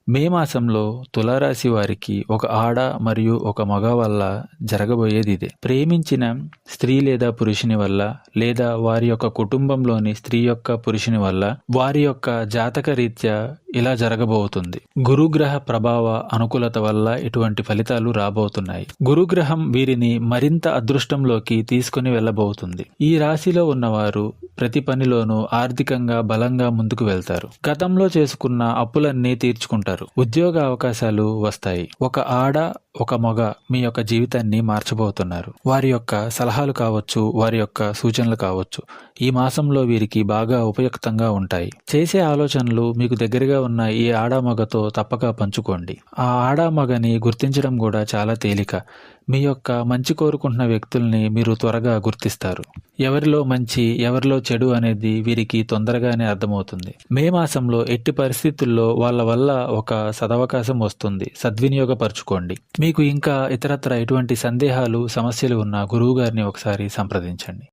మే మాసంలో తులారాశి వారికి ఒక ఆడ మరియు ఒక మగ వల్ల జరగబోయేది ఇదే. ప్రేమించిన స్త్రీ లేదా పురుషుని వల్ల లేదా వారి యొక్క కుటుంబంలోని స్త్రీ యొక్క పురుషుని వల్ల వారి యొక్క జాతక రీత్యా ఇలా జరగబోతుంది. గురుగ్రహ ప్రభావ అనుకూలత వల్ల ఇటువంటి ఫలితాలు రాబోతున్నాయి. గురుగ్రహం వీరిని మరింత అదృష్టంలోకి తీసుకుని వెళ్ళబోతుంది. ఈ రాశిలో ఉన్నవారు ప్రతి పనిలోనూ ఆర్థికంగా బలంగా ముందుకు వెళ్తారు. గతంలో చేసుకున్న అప్పులన్నీ తీర్చుకుంటారు. ఉద్యోగ అవకాశాలు వస్తాయి. ఒక ఆడ ఒక మగ మీ యొక్క జీవితాన్ని మార్చబోతున్నారు. వారి యొక్క సలహాలు కావచ్చు, వారి యొక్క సూచనలు కావచ్చు, ఈ మాసంలో వీరికి బాగా ఉపయుక్తంగా ఉంటాయి. చేసే ఆలోచనలు మీకు దగ్గరగా ఉన్న ఈ ఆడామగతో తప్పక పంచుకోండి. ఆ ఆడామగని గుర్తించడం కూడా చాలా తేలిక. మీ యొక్క మంచి కోరుకుంటున్న వ్యక్తుల్ని మీరు త్వరగా గుర్తిస్తారు. ఎవరిలో మంచి ఎవరిలో చెడు అనేది వీరికి తొందరగానే అర్థమవుతుంది. మే మాసంలో ఎట్టి పరిస్థితుల్లో వాళ్ళ వల్ల ఒక సదవకాశం వస్తుంది, సద్వినియోగపరచుకోండి. మీకు ఇంకా ఇతరత్ర ఎటువంటి సందేహాలు సమస్యలు ఉన్నా గురువు గారిని ఒకసారి సంప్రదించండి.